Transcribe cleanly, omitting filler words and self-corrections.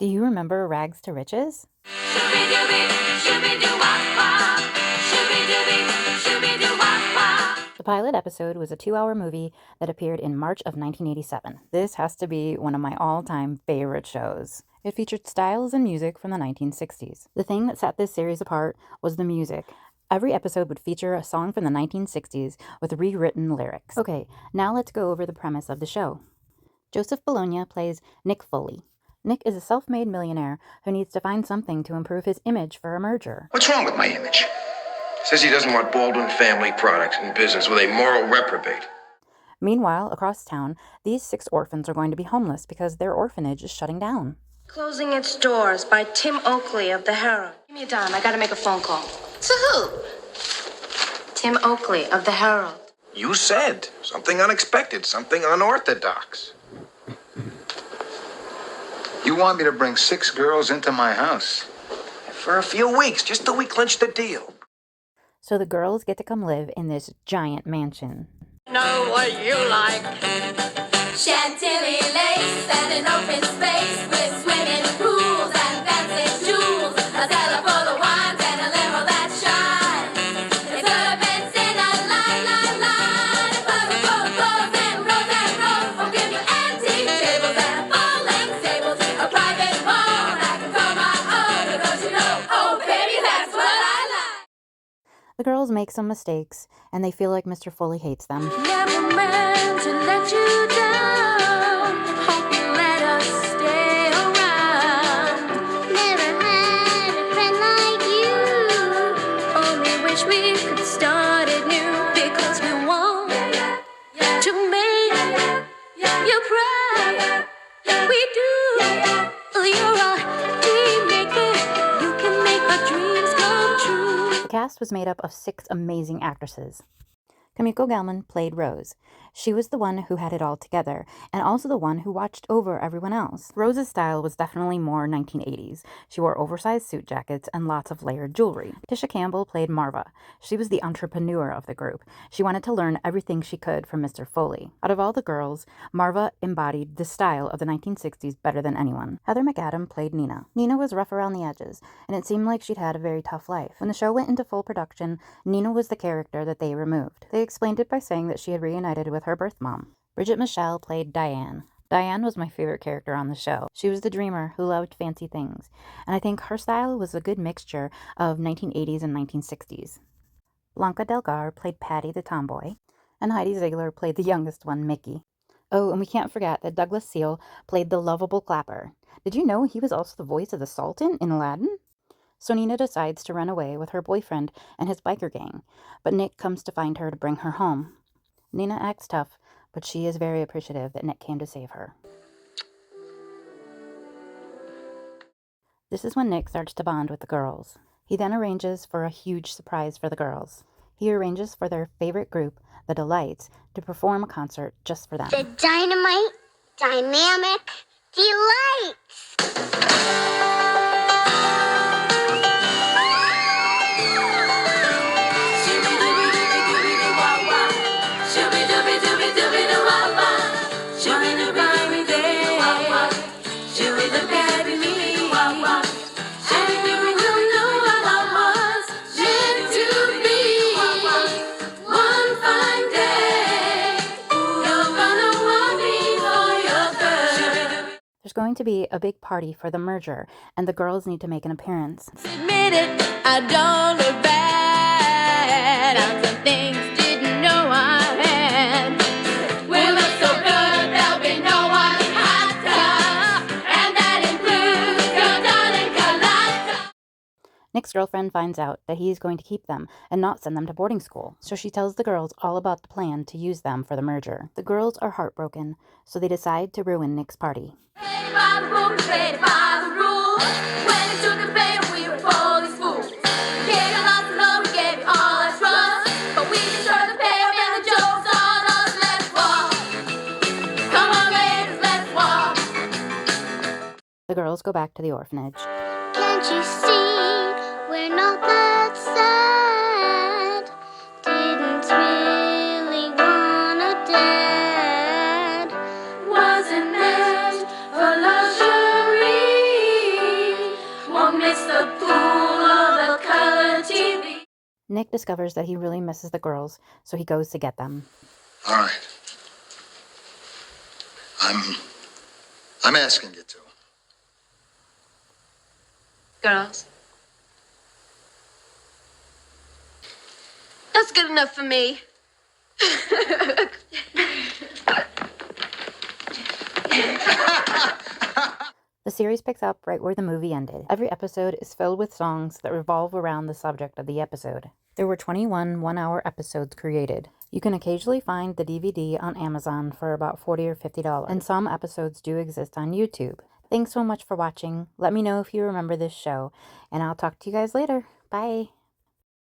Do you remember Rags to Riches? The pilot episode was a 2-hour movie that appeared in March of 1987. This has to be one of my all-time favorite shows. It featured styles and music from the 1960s. The thing that set this series apart was the music. Every episode would feature a song from the 1960s with rewritten lyrics. Okay, now let's go over the premise of the show. Joseph Bologna plays Nick Foley. Nick is a self-made millionaire who needs to find something to improve his image for a merger. What's wrong with my image? Says he doesn't want Baldwin Family Products in business with a moral reprobate. Meanwhile, across town, these 6 orphans are going to be homeless because their orphanage is shutting down. Closing Its Doors by Tim Oakley of The Herald. Give me a dime. I gotta make a phone call. To who? Tim Oakley of The Herald. You said something unexpected, something unorthodox. You want me to bring 6 girls into my house? For a few weeks, just till we clinch the deal. So the girls get to come live in this giant mansion. Know what you like. Chantilly lace and an open space with swimming pools and fancy jewels. A cellar full of wines and a limo that shines. It's servants in a line. A club of bourbons and rows. Oh, give me antique tables and full-length tables. A private phone I can call my own. Because you know, oh baby, that's what I like. The girls make some mistakes, and they feel like Mr. Foley hates them. Never meant to let you down. Hope you let us stay around. Never had a friend like you. Only wish we could start it new. Because we want to make you proud. We do. You're a dream maker. You can make our dreams come true. The cast was made up of 6 amazing actresses. Kamiko Gelman played Rose. She was the one who had it all together, and also the one who watched over everyone else. Rose's style was definitely more 1980s. She wore oversized suit jackets and lots of layered jewelry. Tisha Campbell played Marva. She was the entrepreneur of the group. She wanted to learn everything she could from Mr. Foley. Out of all the girls, Marva embodied the style of the 1960s better than anyone. Heather McAdam played Nina. Nina was rough around the edges, and it seemed like she'd had a very tough life. When the show went into full production, Nina was the character that they removed. They explained it by saying that she had reunited with her birth mom. Bridget Michelle played Diane. Diane was my favorite character on the show. She was the dreamer who loved fancy things, and I think her style was a good mixture of 1980s and 1960s. Blanca Delgar played Patty the tomboy, and Heidi Ziegler played the youngest one, Mickey. Oh, and we can't forget that Douglas Seal played the lovable Clapper. Did you know he was also the voice of the Sultan in Aladdin? So Nina decides to run away with her boyfriend and his biker gang, but Nick comes to find her to bring her home. Nina acts tough, but she is very appreciative that Nick came to save her. This is when Nick starts to bond with the girls. He then arranges for a huge surprise for the girls. He arranges for their favorite group, the Delights, to perform a concert just for them. The Dynamite Dynamic Delights! There's going to be a big party for the merger, and the girls need to make an appearance. Admit it, I don't look bad. On some things didn't know I had. We look so good, there'll be no one hotter. And that includes your darling Carlotta. Nick's girlfriend finds out that he's going to keep them and not send them to boarding school, so she tells the girls all about the plan to use them for the merger. The girls are heartbroken, so they decide to ruin Nick's party. Played by the book, played by the rules. When it took a pay, we were police fools. Gave you lots of love, we gave you all our trust. But we deserve the payoff and the joke's on us. Let's walk. Come on, ladies, let's walk. The girls go back to the orphanage. Can't you see we're not that sad? Didn't really want a dad. Wasn't meant for luxury. Nick discovers that he really misses the girls, so he goes to get them. All right. I'm asking you to. Girls. That's good enough for me. The series picks up right where the movie ended. Every episode is filled with songs that revolve around the subject of the episode. There were 21 one-hour episodes created. You can occasionally find the DVD on Amazon for about $40 or $50, and some episodes do exist on YouTube. Thanks so much for watching. Let me know if you remember this show, and I'll talk to you guys later. Bye!